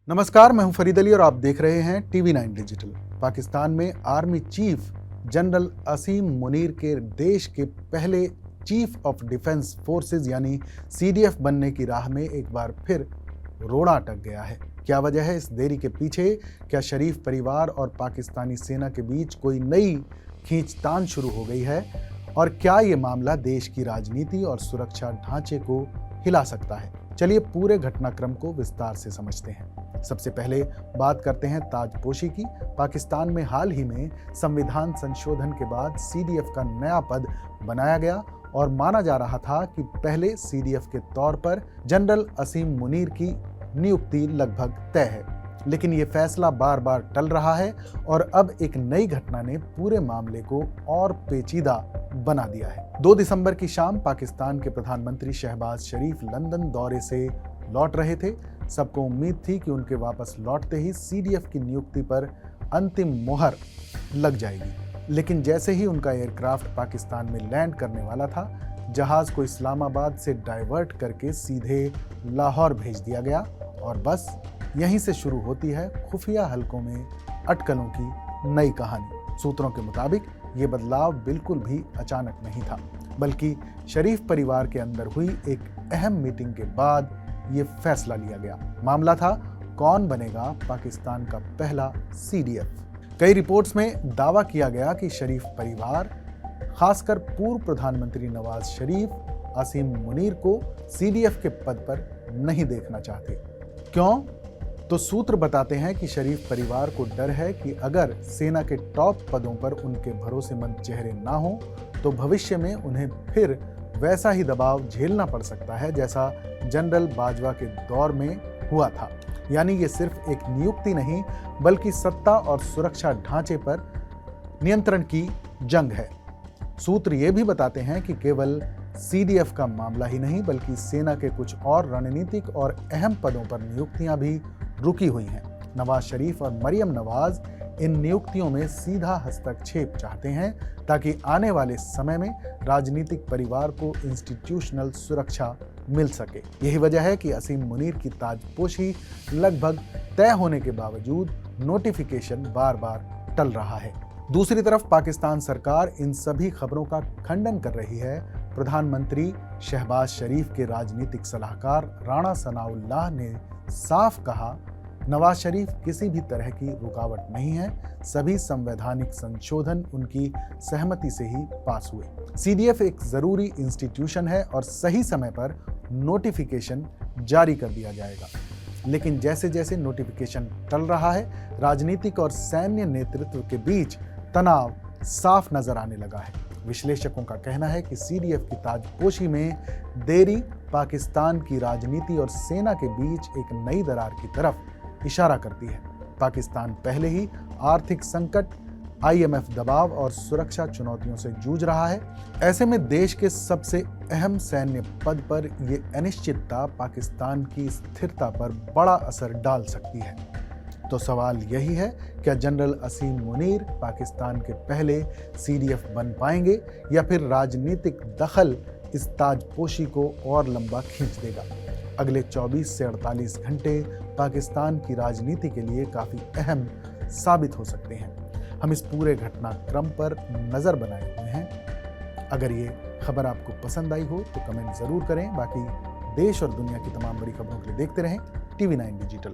नमस्कार, मैं हूं फरीद अली और आप देख रहे हैं TV9 डिजिटल। पाकिस्तान में army chief general Asim Munir के देश के पहले चीफ ऑफ डिफेंस फोर्सेस यानी CDF बनने की राह में एक बार फिर रोड़ा अटक गया है। क्या वजह है इस देरी के पीछे? क्या शरीफ परिवार और पाकिस्तानी सेना के बीच कोई नई खींचतान शुरू हो गई है? और क्या ये मामला देश की राजनीति और सुरक्षा ढांचे को हिला सकता है? चलिए पूरे घटनाक्रम को विस्तार से समझते हैं। सबसे पहले बात करते हैं ताजपोशी की। पाकिस्तान में हाल ही में संविधान संशोधन के बाद CDF का नया पद बनाया गया और माना जा रहा था कि पहले CDF के तौर पर जनरल असीम मुनीर की नियुक्ति लगभग तय है, लेकिन ये फैसला बार बार टल रहा है और अब एक नई घटना ने पूरे मामले को और पेचीदा बना दिया है। 2 दिसंबर की शाम पाकिस्तान के प्रधानमंत्री शहबाज शरीफ लंदन दौरे से लौट रहे थे। सबको उम्मीद थी कि उनके वापस लौटते ही CDF की नियुक्ति पर अंतिम मोहर लग जाएगी, लेकिन जैसे ही उनका एयरक्राफ्ट पाकिस्तान में लैंड करने वाला था, जहाज को इस्लामाबाद से डाइवर्ट करके सीधे लाहौर भेज दिया गया और बस यहीं से शुरू होती है खुफिया हलकों में अटकलों की नई कहानी। सूत्रों के मुताबिक ये बदलाव बिल्कुल भी अचानक नहीं था, बल्कि शरीफ परिवार के अंदर हुई एक अहम मीटिंग के बाद ये फैसला लिया गया। मामला था कौन बनेगा पाकिस्तान का पहला CDF। कई रिपोर्ट्स में दावा किया गया कि शरीफ परिवार, खासकर पूर्व प्रधानमंत्री नवाज शरीफ असीम मुनीर को CDF के पद पर नहीं देखना चाहते। क्यों? तो सूत्र बताते हैं कि शरीफ परिवार को डर है कि अगर सेना के टॉप पदों पर उनके भरोसेमंद चेहरे ना हो तो भविष्य में उन्हें फिर वैसा ही दबाव झेलना पड़ सकता है जैसा जनरल बाजवा के दौर में हुआ था। यानी ये सिर्फ एक नियुक्ति नहीं, बल्कि सत्ता और सुरक्षा ढांचे पर नियंत्रण की जंग है। सूत्र ये भी बताते हैं कि केवल CDF का मामला ही नहीं, बल्कि सेना के कुछ और रणनीतिक और अहम पदों पर नियुक्तियां भी रुकी हुई हैं। नवाज शरीफ और मरियम नवाज इन नियुक्तियों में सीधा हस्तक्षेप चाहते हैं ताकि आने वाले समय में राजनीतिक परिवार को इंस्टीट्यूशनल सुरक्षा मिल सके। यही वजह है कि असीम मुनीर की ताजपोशी लगभग तय होने के बावजूद नोटिफिकेशन बार बार टल रहा है। दूसरी तरफ पाकिस्तान सरकार इन सभी खबरों का खंडन कर रही है। प्रधानमंत्री शहबाज शरीफ के राजनीतिक सलाहकार राणा सनाउल्लाह ने साफ कहा, नवाज शरीफ किसी भी तरह की रुकावट नहीं है, सभी संवैधानिक संशोधन उनकी सहमति से ही पास हुए। CDF एक जरूरी इंस्टीट्यूशन है और सही समय पर नोटिफिकेशन जारी कर दिया जाएगा। लेकिन जैसे जैसे नोटिफिकेशन टल रहा है, राजनीतिक और सैन्य नेतृत्व के बीच तनाव साफ नजर आने लगा है। विश्लेषकों का कहना है कि CDF की ताजपोशी में देरी पाकिस्तान की राजनीति और सेना के बीच एक नई दरार की तरफ इशारा करती है। पाकिस्तान पहले ही आर्थिक संकट, IMF दबाव और सुरक्षा चुनौतियों से जूझ रहा है। ऐसे में देश के सबसे अहम सैन्य पद पर यह अनिश्चितता पाकिस्तान की स्थिरता पर बड़ा असर डाल सकती है। तो सवाल यही है, क्या जनरल असीम मुनीर पाकिस्तान के पहले CDF बन पाएंगे या फिर राजनीतिक दखल इस ताजपोशी को और लंबा खींच देगा? अगले 24 से 48 घंटे पाकिस्तान की राजनीति के लिए काफी अहम साबित हो सकते हैं। हम इस पूरे घटनाक्रम पर नजर बनाए हुए हैं। अगर ये खबर आपको पसंद आई हो तो कमेंट जरूर करें। बाकी देश और दुनिया की तमाम बड़ी खबरों के लिए देखते रहें TV9 डिजिटल।